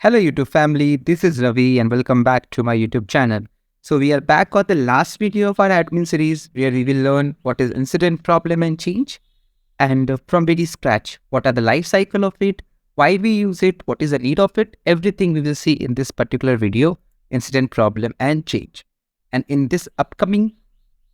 Hello YouTube family, this is Ravi and welcome back to my YouTube channel. So we are back on the last video of our admin series where we will learn what is incident, problem and change and from very scratch, what are the life cycle of it, why we use it, what is the need of it, everything we will see in this particular video, incident, problem and change. And in this upcoming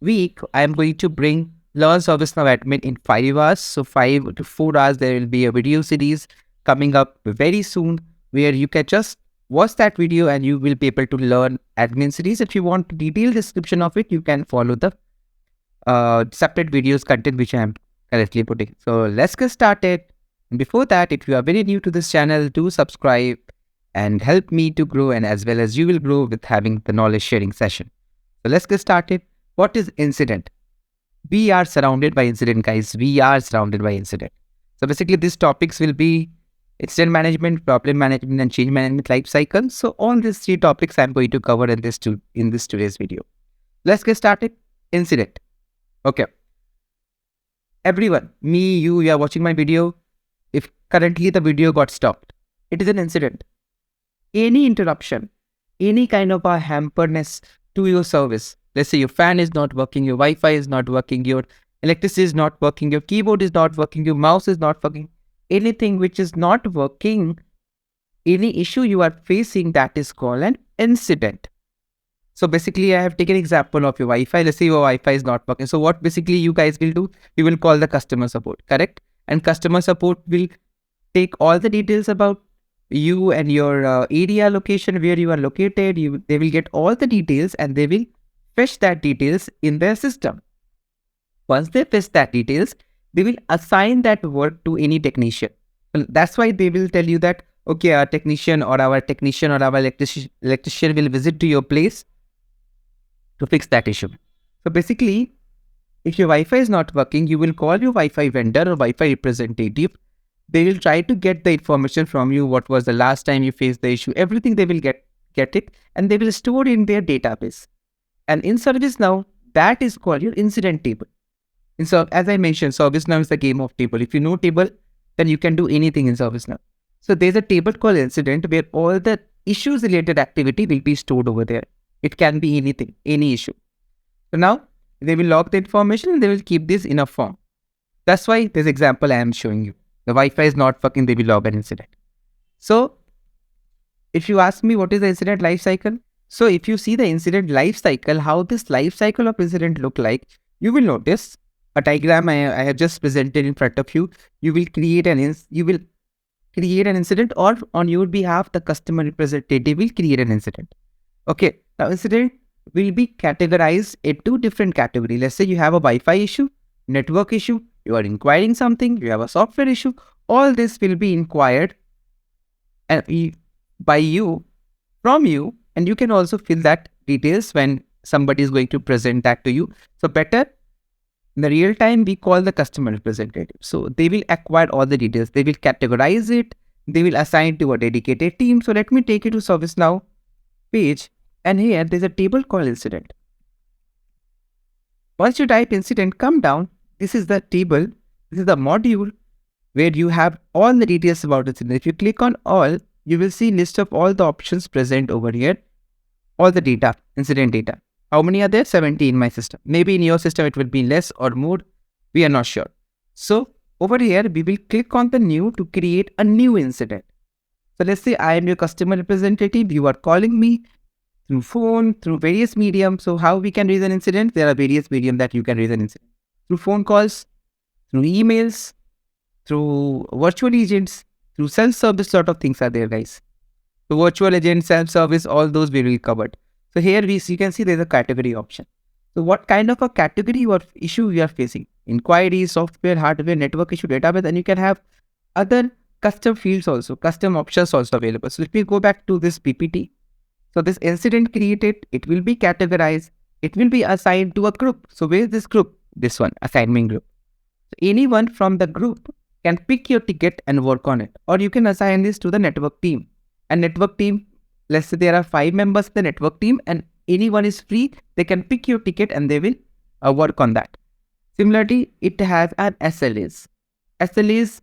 week, I am going to bring Learn ServiceNow Admin in 5 hours. So 5 to 4 hours, there will be a video series coming up very soon where you can just watch that video and you will be able to learn admin series. If you want detailed description of it, you can follow the separate videos content which I am currently putting. So let's get started. And before that, if you are very new to this channel, do subscribe and help me to grow, and as well as you will grow with having the knowledge sharing session. So let's get started. What is incident? We are surrounded by incident, guys. We are surrounded by incident. So basically these topics will be incident management, problem management and change management life cycle. So all these 3 topics I'm going to cover in this today's video. Let's get started. Incident. Okay. Everyone, me, you are watching my video. If currently the video got stopped, it is an incident. Any interruption, any kind of a hamperness to your service. Let's say your fan is not working, your Wi-Fi is not working, your electricity is not working, your keyboard is not working, your mouse is not working. Anything which is not working, any issue you are facing, that is called an incident. So basically, I have taken example of your Wi-Fi. Let's say your Wi-Fi is not working. So what basically you guys will do, you will call the customer support, correct? And customer support will take all the details about you and your area location where you are located. They will get all the details and they will fetch that details in their system. Once they fetch that details, they will assign that work to any technician. Well, that's why they will tell you that, okay, our technician or our electrician will visit to your place to fix that issue. So basically, if your Wi-Fi is not working, you will call your Wi-Fi vendor or Wi-Fi representative. They will try to get the information from you. What was the last time you faced the issue? Everything they will get it and they will store in their database. And in ServiceNow, that is called your incident table. And so, as I mentioned, ServiceNow is the game of table. If you know table, then you can do anything in ServiceNow. So there's a table called incident where all the issues related activity will be stored over there. It can be anything, any issue. So now they will log the information and they will keep this in a form. That's why this example I am showing you. The Wi-Fi is not working, they will log an incident. So if you ask me what is the incident life cycle? So if you see the incident life cycle, how this life cycle of incident look like, you will notice a diagram I have just presented in front of you. You will create an incident, or on your behalf, the customer representative will create an incident. Okay, now incident will be categorized into different categories. Let's say you have a Wi-Fi issue, network issue, you are inquiring something, you have a software issue. All this will be inquired and by you, from you, and you can also fill that details when somebody is going to present that to you. So better, in the real time, we call the customer representative. So they will acquire all the details. They will categorize it. They will assign to a dedicated team. So let me take you to ServiceNow page. And here there's a table called incident. Once you type incident, come down. This is the table. This is the module where you have all the details about incident. If you click on all, you will see list of all the options present over here. All the data, incident data. How many are there? 70 in my system. Maybe in your system it will be less or more. We are not sure. So over here, we will click on the new to create a new incident. So let's say I am your customer representative. You are calling me through phone, through various mediums. So how we can raise an incident? There are various mediums that you can raise an incident. Through phone calls, through emails, through virtual agents, through self-service, lot of things are there, guys. So virtual agent, self-service, all those we will cover. So here you can see there's a category option. So what kind of a category or issue you are facing? Inquiry, software, hardware, network issue, database, and you can have other custom fields also, custom options also available. So let me go back to this PPT. So this incident created, it will be categorized, it will be assigned to a group. So where is this group? This one, assignment group. So anyone from the group can pick your ticket and work on it. Or you can assign this to the network team. And network team, let's say there are 5 members in the network team and anyone is free, they can pick your ticket and they will work on that. Similarly, it has an SLAs. SLAs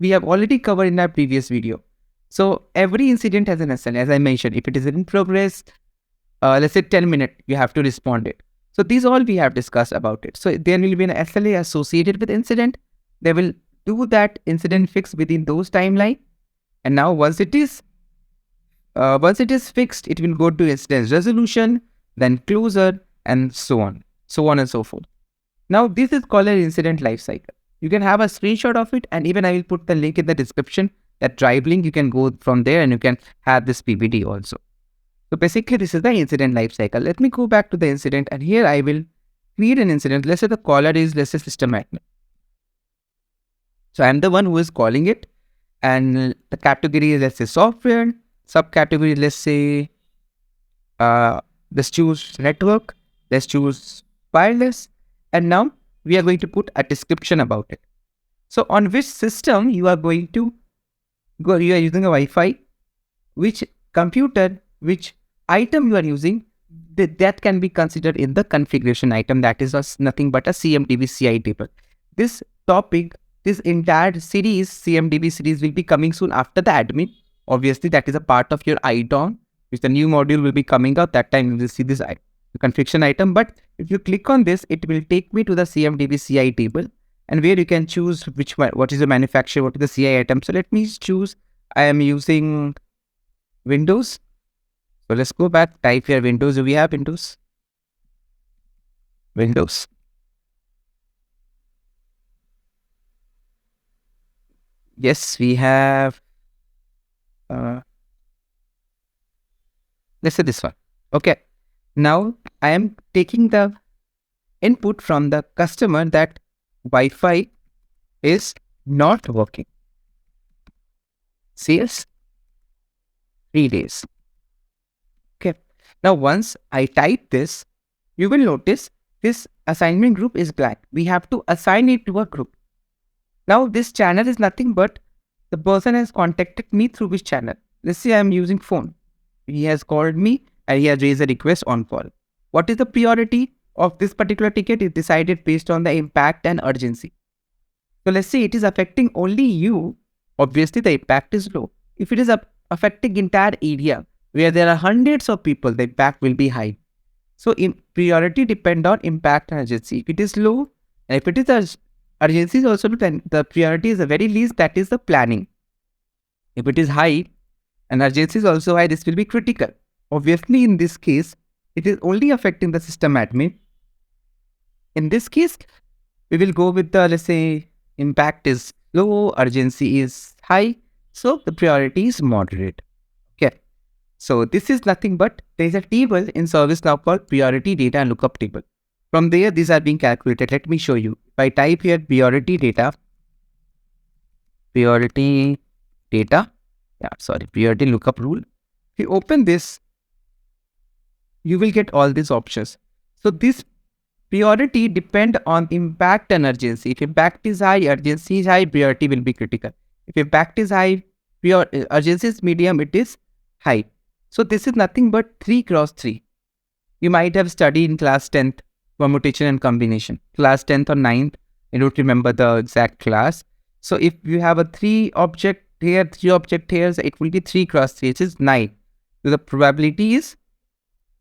we have already covered in our previous video. So every incident has an SLA. As I mentioned, if it is in progress, let's say 10 minutes, you have to respond it. So these all we have discussed about it. So there will be an SLA associated with incident. They will do that incident fix within those timeline. And now once it is fixed, it will go to incident resolution, then closure, and so on and so forth. Now this is called an incident lifecycle. You can have a screenshot of it, and even I will put the link in the description. That drive link, you can go from there, and you can have this PPT also. So basically, this is the incident lifecycle. Let me go back to the incident, and here I will create an incident. Let's say the caller is, let's say, system admin. So I'm the one who is calling it, and the category is, let's say, software. Subcategory, let's say, let's choose network. Let's choose wireless, and now we are going to put a description about it. So on which system you are going to go? You are using a Wi-Fi. Which computer, which item you are using, that can be considered in the configuration item. That is nothing but a CMDB CI table. This topic, this entire series, CMDB series, will be coming soon after the admin. Obviously, that is a part of your ITOM, which the new module will be coming out. That time you will see this configuration item. But if you click on this, it will take me to the CMDB CI table, and where you can choose which one, what is the manufacturer, what is the CI item. So let me choose, I am using Windows. So let's go back, type here Windows. Do we have Windows? Windows. Yes, we have. Let's say this one. Okay. Now I am taking the input from the customer that Wi-Fi is not working. Sales 3 days. Okay. Now once I type this, you will notice this assignment group is blank. We have to assign it to a group. Now this channel is nothing but the person has contacted me through which channel. Let's say I am using phone. He has called me and he has raised a request on call. What is the priority of this particular ticket is decided based on the impact and urgency. So let's say it is affecting only you. Obviously the impact is low. If it is affecting entire area where there are hundreds of people, the impact will be high. So priority depend on impact and urgency. If it is low, and if it is urgency is also low, then the priority is the very least, that is the planning. If it is high and urgency is also high, this will be critical. Obviously, in this case, it is only affecting the system admin. In this case, we will go with the, let's say, impact is low, urgency is high, so the priority is moderate. Okay. So this is nothing but there is a table in ServiceNow called priority data and lookup table. From there, these are being calculated. Let me show you. If I type here priority data, priority lookup rule. If you open this, you will get all these options. So this priority depend on impact and urgency. If impact is high, urgency is high, priority will be critical. If impact is high, urgency is medium, it is high. So this is nothing but 3 cross 3. You might have studied in class 10th, permutation and combination. Class 10th or 9th, I don't remember the exact class. So if you have a 3 object here, 3 object here, so it will be 3 cross 3, which is 9. So the probability is,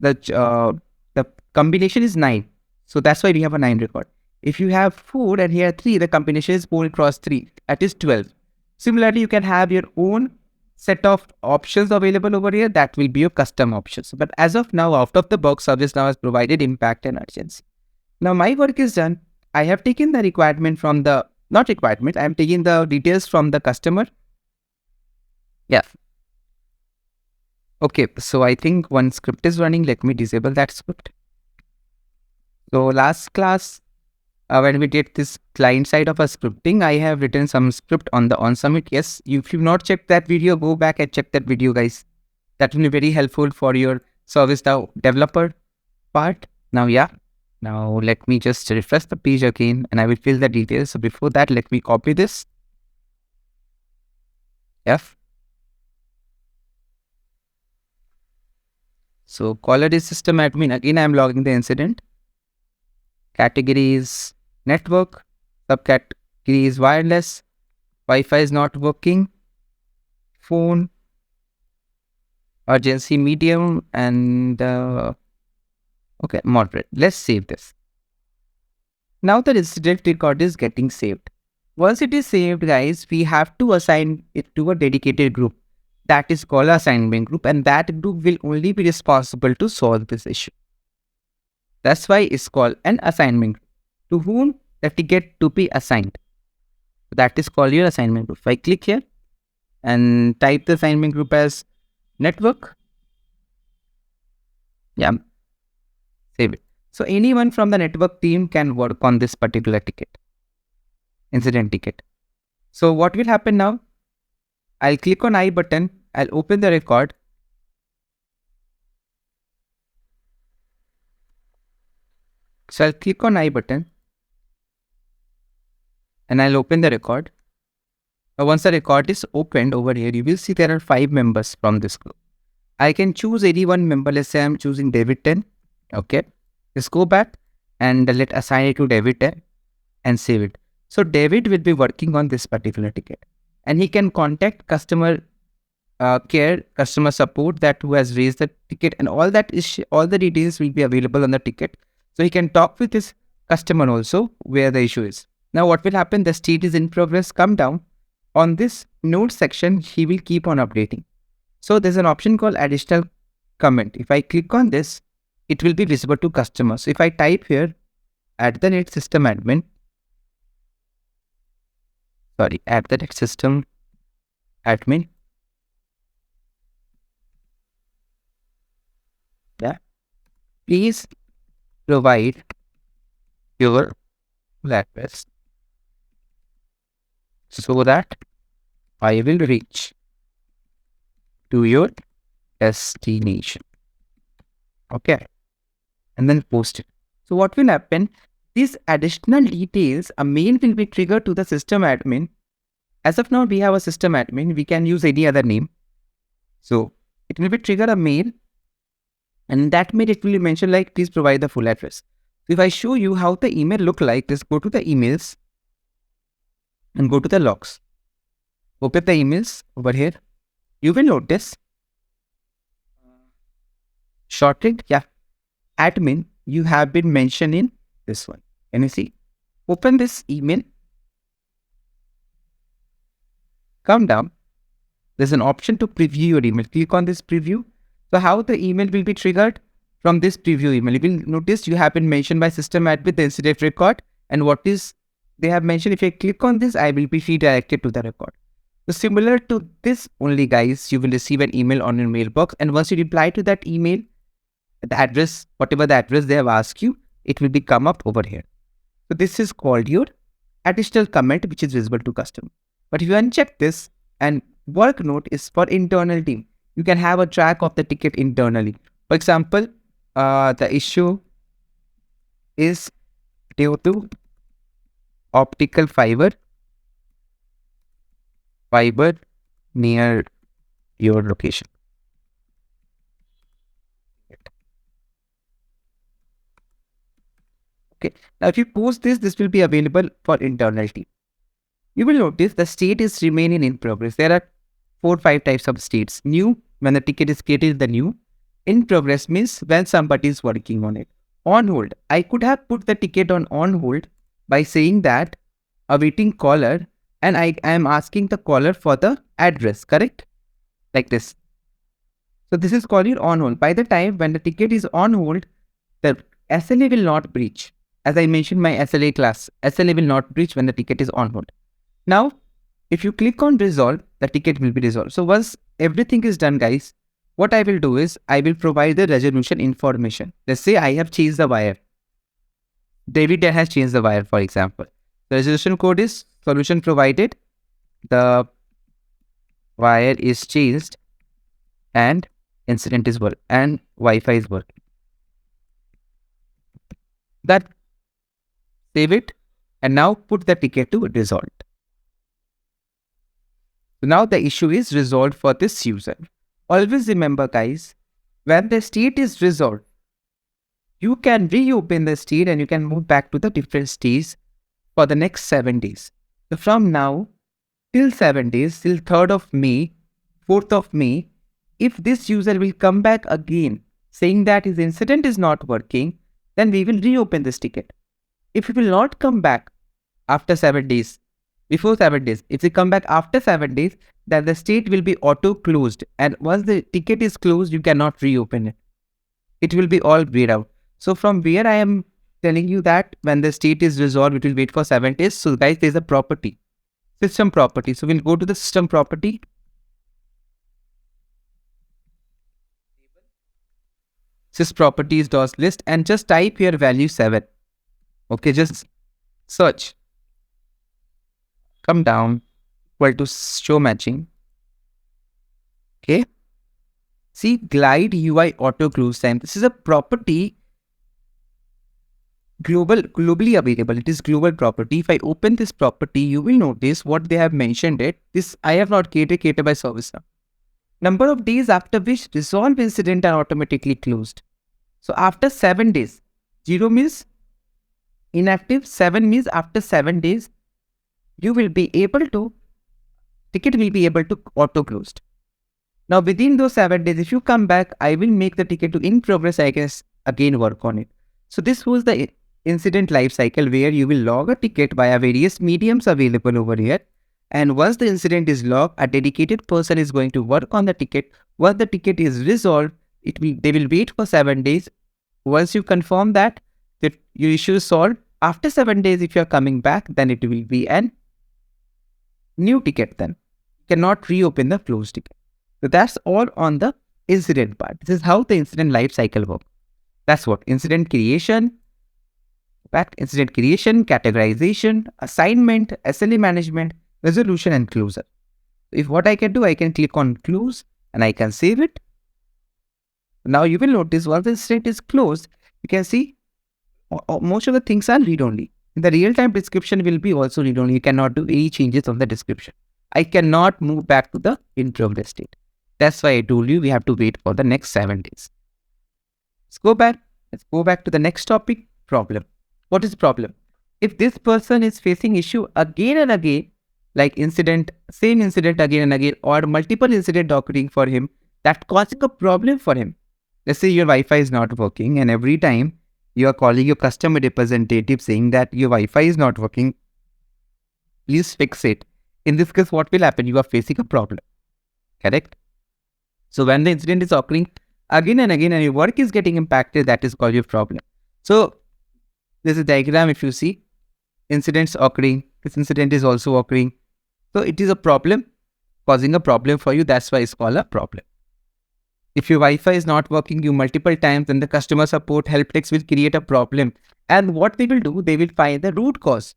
the combination is 9. So that's why we have a 9 record. If you have 4 and here 3, the combination is 4 cross 3, that is 12. Similarly, you can have your own set of options available over here. That will be your custom options. But as of now, out of the box, ServiceNow has provided impact and urgency. Now my work is done. I have taken the requirement from the, not requirement, I am taking the details from the customer. Yeah. Okay, so I think one script is running. Let me disable that script. So last class, when we did this client side of a scripting, I have written some script on the onSummit. Yes, if you've not checked that video, go back and check that video, guys. That will be very helpful for your ServiceNow developer part. Now, now let me just refresh the page again and I will fill the details. So before that, let me copy this. So caller is system admin. Again, I am logging the incident. Category is network. Subcategory is wireless. Wi-Fi is not working. Phone. urgency medium, and okay, moderate. Let's save this. Now the incident record is getting saved. Once it is saved, guys, we have to assign it to a dedicated group. That is called assignment group, and that group will only be responsible to solve this issue. That's why it's called an assignment group. To whom the ticket to be assigned. That is called your assignment group. If I click here and type the assignment group as network, yeah, save it. So anyone from the network team can work on this particular ticket, incident ticket. So what will happen now? I'll click on I button. I'll open the record. So I'll click on I button and I'll open the record. Now once the record is opened over here, you will see there are 5 members from this group. I can choose any one member. Let's say I'm choosing David 10. Okay. Let's go back and let assign it to David 10 and save it. So David will be working on this particular ticket and he can contact customer care, customer support that who has raised the ticket, and all that is all the details will be available on the ticket. So he can talk with his customer also where the issue is. Now what will happen? The state is in progress. Come down on this note section. He will keep on updating. So there's an option called additional comment. If I click on this, it will be visible to customers. So if I type here @system admin, @system admin, yeah, please provide your address so that I will reach to your destination. Okay. And then post it. So what will happen? These additional details, a mail will be triggered to the system admin. As of now, we have a system admin. We can use any other name. So it will be trigger a mail. And in that mail, it will be mentioned like, please provide the full address. So if I show you how the email look like, let's go to the emails and go to the logs. Open the emails over here. You will notice shorted, yeah, admin, you have been mentioned in this one. Can you see? Open this email. Come down. There's an option to preview your email. Click on this preview. So how the email will be triggered? From this preview email. You will notice you have been mentioned by system admin the incident record, and what is they have mentioned. If I click on this, I will be redirected to the record. So similar to this only, guys, you will receive an email on your mailbox, and once you reply to that email, the address, whatever the address they have asked you, it will be come up over here. So this is called your additional comment, which is visible to customer. But if you uncheck this, and work note is for internal team, you can have a track of the ticket internally. For example, the issue is due to optical fiber near your location. Okay. Now, if you post this, this will be available for internal team. You will notice the state is remaining in progress. There are 4-5 types of states. New, when the ticket is created, the new. In progress means when somebody is working on it. On hold. I could have put the ticket on hold by saying that awaiting caller, and I am asking the caller for the address, correct? Like this. So this is called your on hold. By the time when the ticket is on hold, the SLA will not breach. As I mentioned my SLA class, SLA will not breach when the ticket is on hold. Now, if you click on resolve, the ticket will be resolved. So once everything is done, guys, what I will do is I will provide the resolution information. Let's say I have changed the wire. David has changed the wire, for example. The resolution code is solution provided. The wire is changed and incident is work and Wi-Fi is working. That save it and now put the ticket to resolved. So now the issue is resolved for this user. Always remember, guys, when the state is resolved, you can reopen the state and you can move back to the different states for the next 7 days. So from now till 7 days, till 3rd of May, 4th of May, If this user will come back again saying that his incident is not working, then we will reopen this ticket. If he will not come back after 7 days, before 7 days, if they come back after 7 days, then the state will be auto closed. And once the ticket is closed, you cannot reopen it. It will be all grayed out. So from where I am telling you that when the state is resolved, it will wait for 7 days. So guys, there's a property, system property. So we'll go to the system property. Sys properties dot list and just type here value 7. Okay, just search. Come down, equal to show matching. Okay. See, glide UI auto close time. This is a property globally available. It is global property. If I open this property, you will notice what they have mentioned it. This I have not created by ServiceNow. Number of days after which resolve incident are automatically closed. So after 7 days, 0 means inactive, 7 means after 7 days, you will be able to, ticket will be able to auto closed. Now within those 7 days, if you come back, I will make the ticket to in progress. I can again work on it. So this was the incident life cycle where you will log a ticket via various mediums available over here. And once the incident is logged, a dedicated person is going to work on the ticket. Once the ticket is resolved, they will wait for 7 days. Once you confirm that your issue is solved, after 7 days, if you are coming back, then it will be an new ticket then. You cannot reopen the closed ticket. So that's all on the incident part. This is how the incident life cycle works. That's what incident creation, categorization, assignment, SLA management, resolution, and closure. If what I can do, I can click on close and I can save it. Now you will notice once the incident is closed, you can see most of the things are read-only. The real-time description will be also read-only. You cannot do any changes on the description. I cannot move back to the in-progress state. That's why I told you we have to wait for the next 7 days. Let's go back to the next topic, problem. What is problem? If this person is facing issue again and again, like same incident again and again, or multiple incidents occurring for him, that causing a problem for him. Let's say your Wi-Fi is not working and every time you are calling your customer representative saying that your Wi-Fi is not working, please fix it. In this case, what will happen? You are facing a problem, correct? So when the incident is occurring again and again and your work is getting impacted, that is called your problem. So there's a diagram. If you see incidents occurring, this incident is also occurring. So it is a problem, causing a problem for you. That's why it's called a problem. If your Wi-Fi is not working you multiple times, then the customer support help desk will create a problem. And what they will do, they will find the root cause.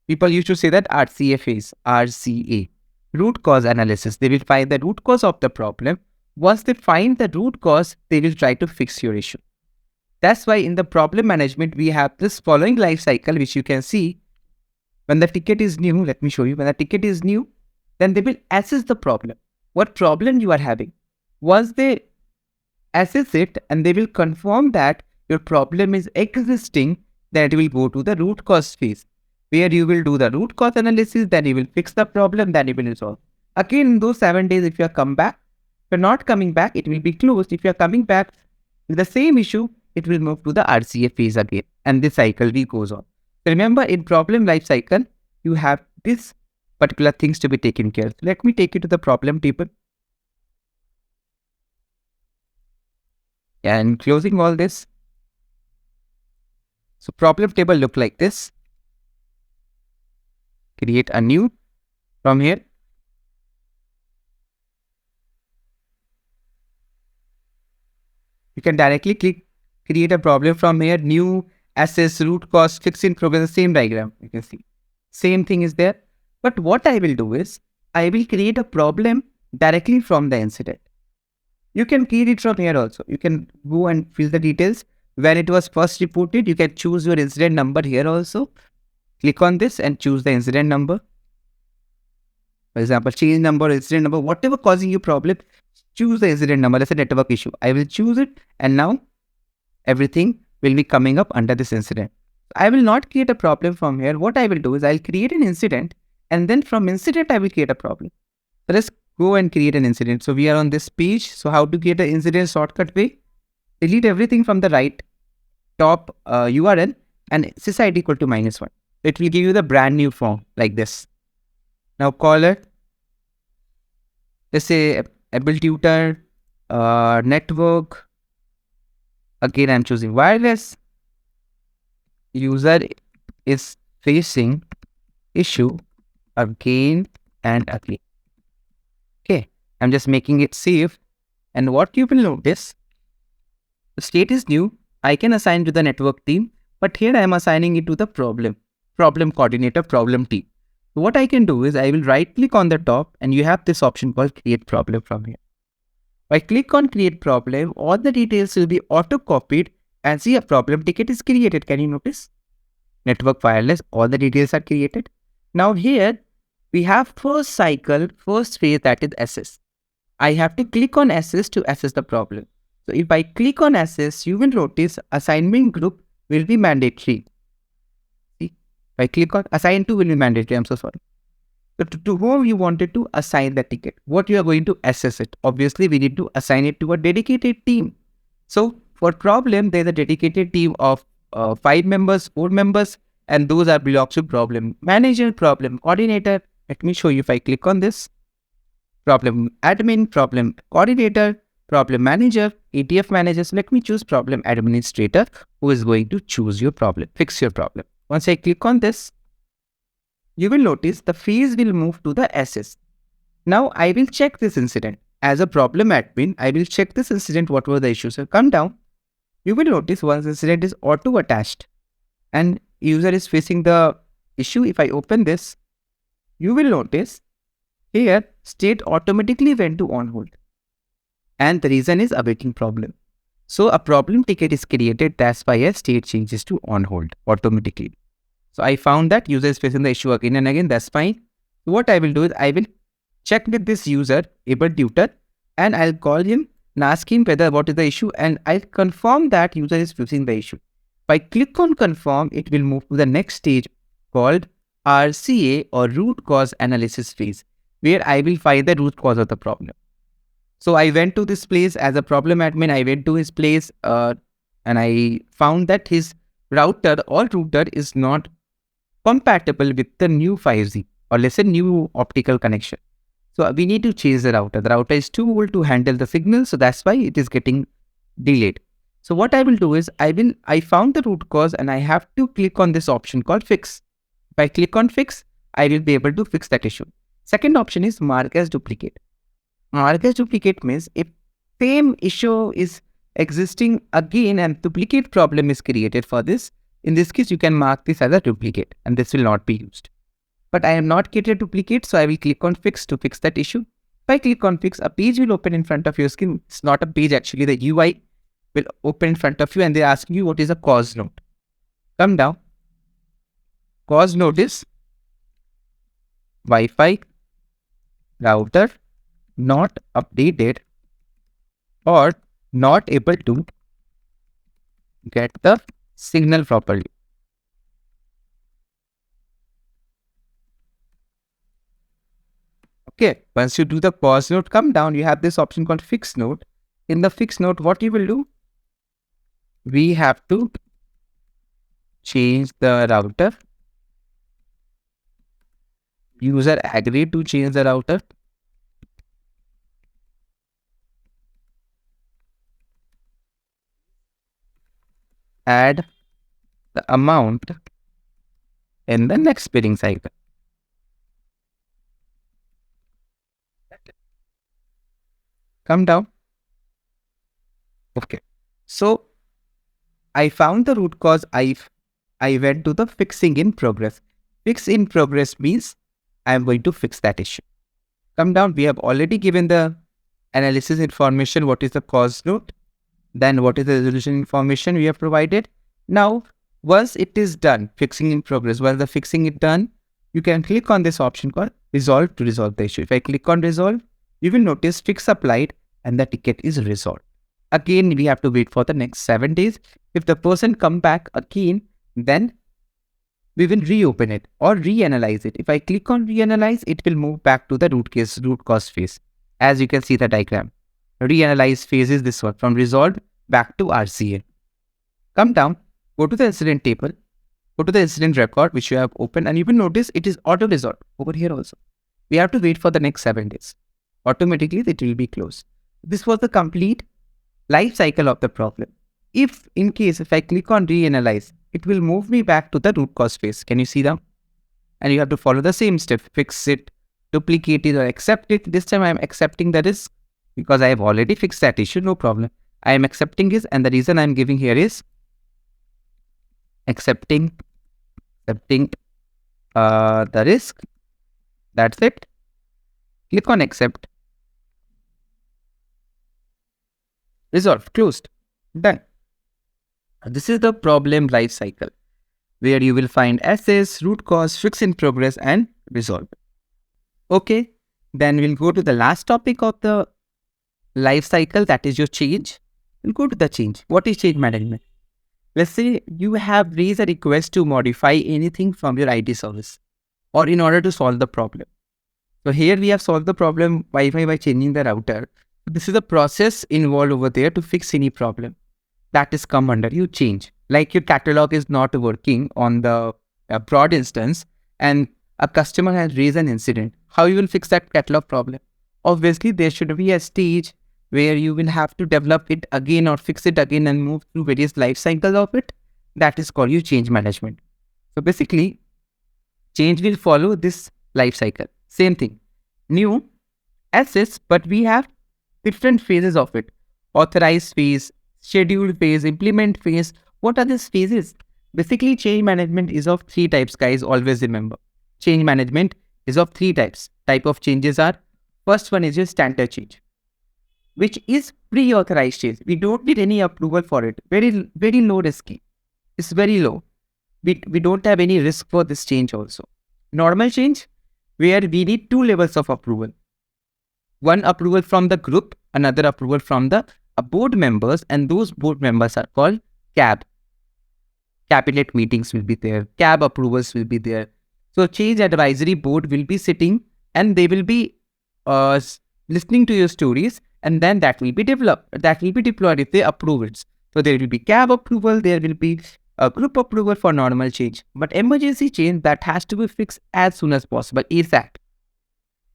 People used to say that RCA, root cause analysis. They will find the root cause of the problem. Once they find the root cause, they will try to fix your issue. That's why in the problem management, we have this following life cycle, which you can see. When the ticket is new, let me show you. When the ticket is new, then they will assess the problem. What problem you are having? Once they assess it and they will confirm that your problem is existing, then it will go to the root cause phase, where you will do the root cause analysis, then you will fix the problem, then you will resolve. Again, in those 7 days, if you are come back, if you are not coming back, it will be closed. If you are coming back with the same issue, it will move to the RCA phase again, and this cycle goes on. So remember, in problem life cycle, you have this particular things to be taken care of. Let me take you to the problem table. And closing all this. So problem table look like this. Create a new from here. You can directly click create a problem from here, new, assess, root cause, fix in progress, the same diagram. You can see same thing is there. But what I will do is I will create a problem directly from the incident. You can create it from here also. You can go and fill the details. When it was first reported, you can choose your incident number here also. Click on this and choose the incident number. For example, change number, incident number, whatever causing you problem, choose the incident number. That's a network issue. I will choose it and now everything will be coming up under this incident. I will not create a problem from here. What I will do is I'll create an incident and then from incident I will create a problem. So let's go and create an incident. So we are on this page. So how to create an incident shortcut way? Delete everything from the right top URL and sysid equal to -1. It will give you the brand new form like this. Now call it, let's say able tutor, network. Again, I'm choosing wireless. User is facing issue again and again. Okay, I'm just making it safe. And what you will notice, the state is new. I can assign to the network team, but here I am assigning it to the problem coordinator, problem team. So what I can do is I will right click on the top and you have this option called create problem from here. If I click on create problem, all the details will be auto copied and see a problem ticket is created. Can you notice? Network wireless, all the details are created. Now here we have first cycle, first phase, that is assess. I have to click on assess to assess the problem. So if I click on assess, you will notice assignment group will be mandatory. See, if I click on assign to will be mandatory. I'm so sorry. So to whom you wanted to assign the ticket, what you are going to assess it. Obviously, we need to assign it to a dedicated team. So for problem, there's a dedicated team of 5 members, 4 members, and those are belongs to problem manager, problem coordinator. Let me show you. If I click on this, problem admin, problem coordinator, problem manager, ATF manager. So let me choose problem administrator, who is going to choose your problem, fix your problem. Once I click on this, you will notice the phase will move to the assess. Now I will check this incident. As a problem admin, I will check this incident, what were the issues. So come down, you will notice once incident is auto attached and user is facing the issue. If I open this, you will notice here state automatically went to on hold. And the reason is awaiting problem. So a problem ticket is created, that's why a state changes to on hold automatically. So I found that user is facing the issue again and again, that's fine. So what I will do is I will check with this user, able tutor, and I'll call him and ask him whether what is the issue, and I'll confirm that user is facing the issue. If I click on confirm, it will move to the next stage called RCA or root cause analysis phase, where I will find the root cause of the problem. So I went to this place as a problem admin. I went to his place and I found that his router or router is not compatible with the new 5G or let's say new optical connection. So we need to change the router. The router is too old to handle the signal. So that's why it is getting delayed. So what I will do is I found the root cause and I have to click on this option called fix. If I click on fix, I will be able to fix that issue. Second option is mark as duplicate. Mark as duplicate means if same issue is existing again and duplicate problem is created for this, in this case, you can mark this as a duplicate and this will not be used. But I am not created duplicate, so I will click on fix to fix that issue. If I click on fix, a page will open in front of your screen. It's not a page actually, the UI will open in front of you and they ask you what is a cause note. Come down. Cause note is Wi-Fi router not updated or not able to get the signal properly. Okay, once you do the cause note, come down, you have this option called fix note. In the fix note, what you will do? We have to change the router. User agreed to change the router. Add the amount in the next billing cycle. Come down. Okay. So I found the root cause. I went to the fixing in progress. Fix in progress means I am going to fix that issue. Come down. We have already given the analysis information. What is the cause note? Then what is the resolution information we have provided? Now, once it is done, fixing in progress, once the fixing is done, you can click on this option called resolve to resolve the issue. If I click on resolve, you will notice fix applied and the ticket is resolved. Again, we have to wait for the next 7 days. If the person come back again, then we will reopen it or reanalyze it. If I click on reanalyze, it will move back to the root cause phase. As you can see the diagram, reanalyze phase is this one, from resolved back to RCA. Come down, go to the incident table, go to the incident record which you have opened, and you will notice it is auto resolved over here also. We have to wait for the next 7 days. Automatically it will be closed. This was the complete life cycle of the problem. If I click on reanalyze, it will move me back to the root cause phase. Can you see that? And you have to follow the same step, fix it, duplicate it, or accept it. This time I am accepting the risk because I have already fixed that issue, no problem. I am accepting this, and the reason I am giving here is accepting the risk. That's it. Click on accept. Resolved, closed, done. This is the problem life cycle where you will find assess, root cause, fix in progress, and resolve. Okay, then we'll go to the last topic of the life cycle, that is your change. We'll go to the change. What is change management? Let's say you have raised a request to modify anything from your IT service or in order to solve the problem. So here we have solved the problem Wi-Fi by changing the router. This is the process involved over there to fix any problem. That is come under you change. Like your catalog is not working on the prod instance and a customer has raised an incident. How you will fix that catalog problem? Obviously, there should be a stage where you will have to develop it again or fix it again and move through various life cycles of it. That is called your change management. So basically, change will follow this life cycle. Same thing. New, assess, but we have different phases of it. Authorize phase, schedule phase, implement phase. What are these phases? Basically, change management is of 3 types, guys. Always remember. Change management is of 3 types. Type of changes are, first one is your standard change, which is pre-authorized change. We don't need any approval for it. Very, very low risky. It's very low. We don't have any risk for this change also. Normal change, where we need 2 levels of approval. One approval from the group, another approval from the board members, and those board members are called CAB. Cabinet meetings will be there. CAB approvals will be there. So change advisory board will be sitting and they will be listening to your stories, and then that will be developed. That will be deployed if they approve it. So there will be CAB approval. There will be a group approval for normal change. But emergency change, that has to be fixed as soon as possible, ASAP.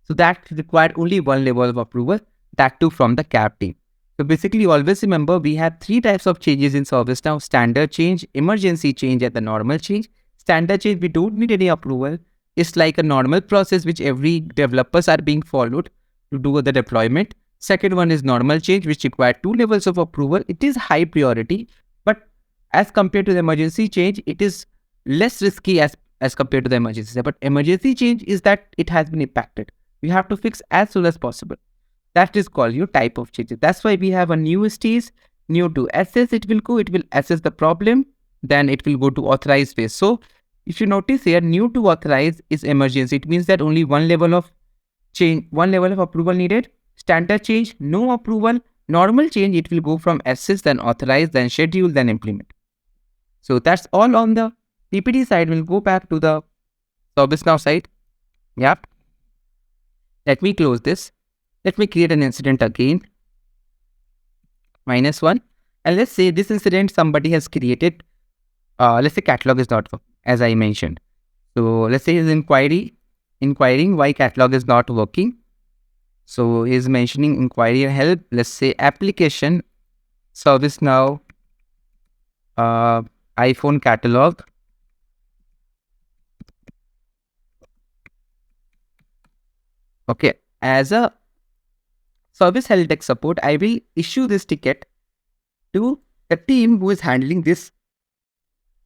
So that required only one level of approval, that too from the CAB team. So basically, always remember, we have 3 types of changes in ServiceNow: standard change, emergency change, and the normal change. Standard change, we don't need any approval. It's like a normal process which every developers are being followed to do the deployment. Second one is normal change, which require 2 levels of approval. It is high priority, but as compared to the emergency change, it is less risky as compared to the emergency. But emergency change is that it has been impacted. You have to fix as soon as possible. That is called your type of changes. That's why we have a new stage, new to assess. It will assess the problem, then it will go to authorize phase. So if you notice here, new to authorize is emergency. It means that only one level of change, one level of approval needed. Standard change, no approval. Normal change, it will go from assess, then authorize, then schedule, then implement. So that's all on the PPT side. We'll go back to the ServiceNow side. Yep. Let me close this. Let me create an incident again. -1. And let's say this incident somebody has created. Let's say catalog is not working, as I mentioned. So let's say his inquiring why catalog is not working. So he's mentioning inquiry help. Let's say application ServiceNow iPhone catalog. Okay, as a service help desk support, I will issue this ticket to the team who is handling this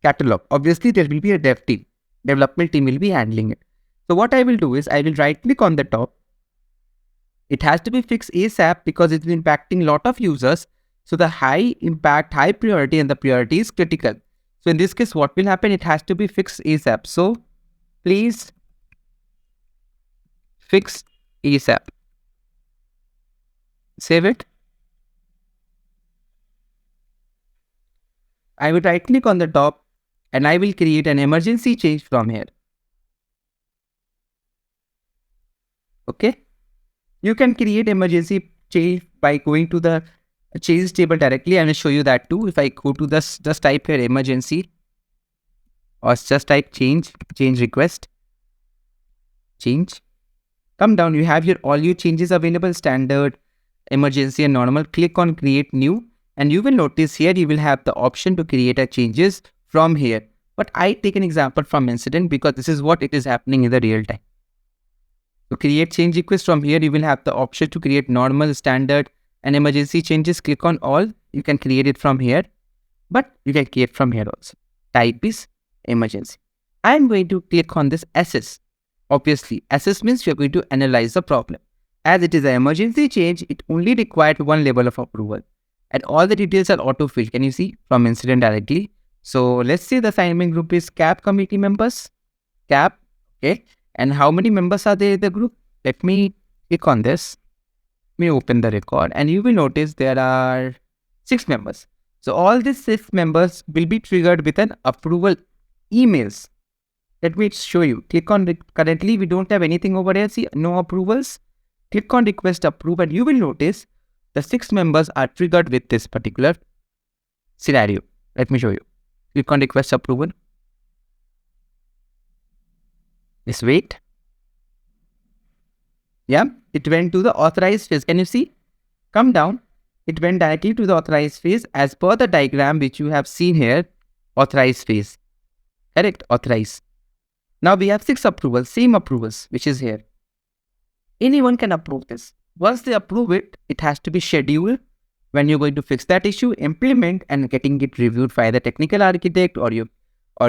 catalog. Obviously, there will be a dev team. Development team will be handling it. So what I will do is I will right click on the top. It has to be fixed ASAP because it's impacting a lot of users. So the high impact, high priority, and the priority is critical. So in this case, what will happen? It has to be fixed ASAP. So please fix ASAP. Save it. I will right click on the top and I will create an emergency change from here. Okay. You can create emergency change by going to the change table directly. I will show you that too. If I go to this, just type here emergency or just type change request, change. Come down, you have your all your changes available, standard, emergency and normal. Click on create new and you will notice here you will have the option to create a changes from here. But I take an example from incident because this is what it is happening in the real time. To create change request from here, you will have the option to create normal, standard and emergency changes. Click on all. You can create it from here, but you can create from here also. Type is emergency. I am going to click on this assess. Obviously, assess means you are going to analyze the problem. As it is an emergency change, it only required one level of approval. And all the details are auto-filled. Can you see from incident directly? So let's say the assignment group is CAP committee members. CAP, okay. And how many members are there in the group? Let me click on this. Let me open the record and you will notice there are 6 members. So all these 6 members will be triggered with an approval emails. Let me show you. Click on, currently we don't have anything over here. See, no approvals. Click on request approve and you will notice the 6 members are triggered with this particular scenario. Let me show you. Click on request approval. Just wait. Yeah, it went to the authorized phase. Can you see? Come down. It went directly to the authorized phase as per the diagram which you have seen here. Authorized phase. Correct? Authorized. Now we have 6 approvals, same approvals, which is here. Anyone can approve this. Once they approve it, it has to be scheduled when you're going to fix that issue, implement and getting it reviewed by the technical architect or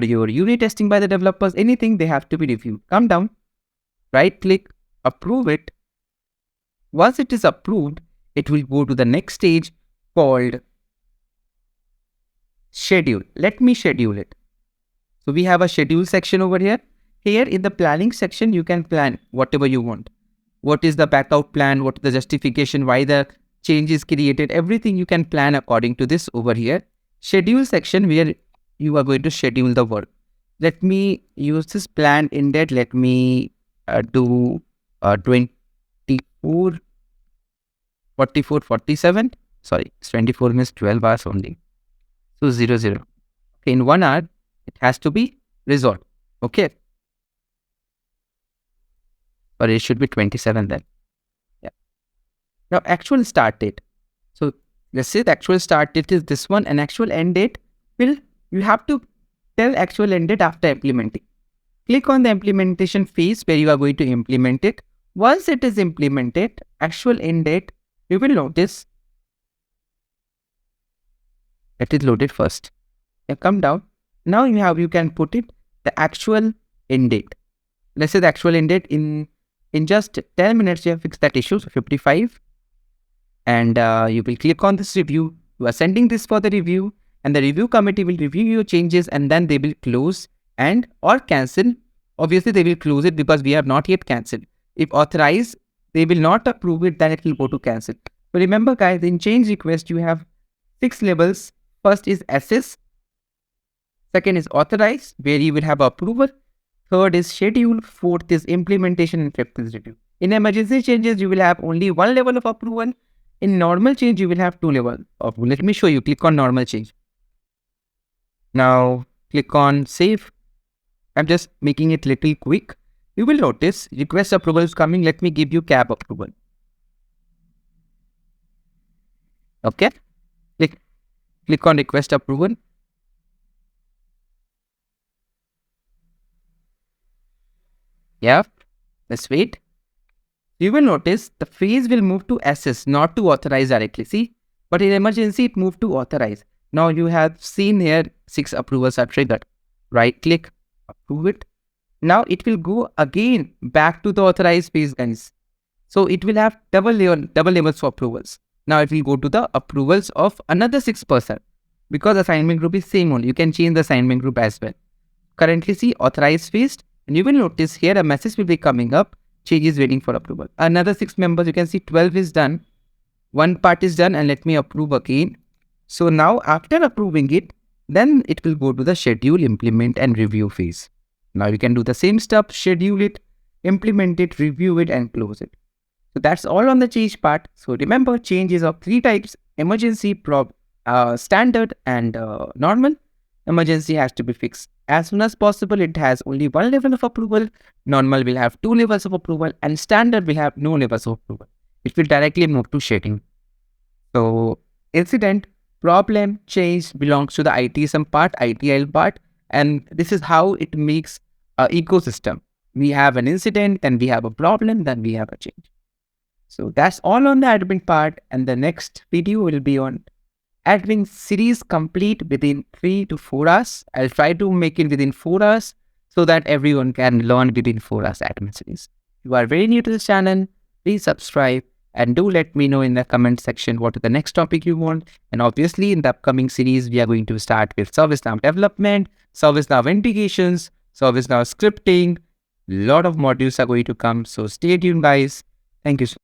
your unit testing by the developers. Anything, they have to be reviewed. Come down, right click, approve it. Once it is approved, it will go to the next stage called schedule. Let me schedule it. So we have a schedule section over here. Here in the planning section, you can plan whatever you want. What is the backup plan? What is the justification? Why the change is created? Everything you can plan according to this over here. Schedule section where you are going to schedule the work. Let me use this plan in that. Let me do 24, 44, 47. Sorry, 24 means 12 hours only. So 0, 0. Okay, in 1 hour, it has to be resolved. Okay. But it should be 27 then. Yeah. Now, actual start date. So let's say the actual start date is this one and actual end date will, you have to tell actual end date after implementing. Click on the implementation phase where you are going to implement it. Once it is implemented, actual end date, you will notice it is loaded first. Yeah, come down. Now you can put it the actual end date. Let's say the actual end date in just 10 minutes, you have fixed that issue, so 55. And you will click on this review. You are sending this for the review and the review committee will review your changes and then they will close and or cancel. Obviously, they will close it because we have not yet cancelled. If authorized, they will not approve it, then it will go to cancel. But remember guys, in change request, you have 6 levels. First is assess. Second is authorize, where you will have approval. Third is schedule. Fourth is implementation and fifth is review. In emergency changes, you will have only 1 level of approval. In normal change, you will have 2 levels of approval. Let me show you. Click on normal change. Now click on save. I'm just making it little quick. You will notice request approval is coming. Let me give you CAP approval. Okay. Click on request approval. Yeah. Let's wait. You will notice the phase will move to assess, not to authorize directly. See, but in emergency, it moved to authorize. Now you have seen here 6 approvals are triggered. Right click, approve it. Now it will go again back to the authorized phase, guys. So it will have double levels for approvals. Now it will go to the approvals of another 6%. Because assignment group is same only. You can change the assignment group as well. Currently see authorized phase, and you will notice here a message will be coming up. Change is waiting for approval. Another 6 members, you can see 12 is done. 1 part is done and let me approve again. So now after approving it, then it will go to the schedule, implement and review phase. Now you can do the same stuff, schedule it, implement it, review it and close it. So that's all on the change part. So remember, change is of three types: emergency, standard, and normal. Emergency has to be fixed as soon as possible. It has only one level of approval. Normal will have two levels of approval, and standard will have no levels of approval. It will directly move to scheduling. So incident, problem, change belongs to the ITSM part, ITIL part, and this is how it makes a ecosystem. We have an incident, then we have a problem, then we have a change. So that's all on the admin part, and the next video will be on admin series complete within 3 to 4 hours. I'll try to make it within 4 hours so that everyone can learn within 4 hours admin series. If you are very new to this channel, please subscribe and do let me know in the comment section what is the next topic you want. And obviously in the upcoming series, we are going to start with ServiceNow development, ServiceNow integrations, ServiceNow scripting. A lot of modules are going to come. So stay tuned, guys. Thank you so much.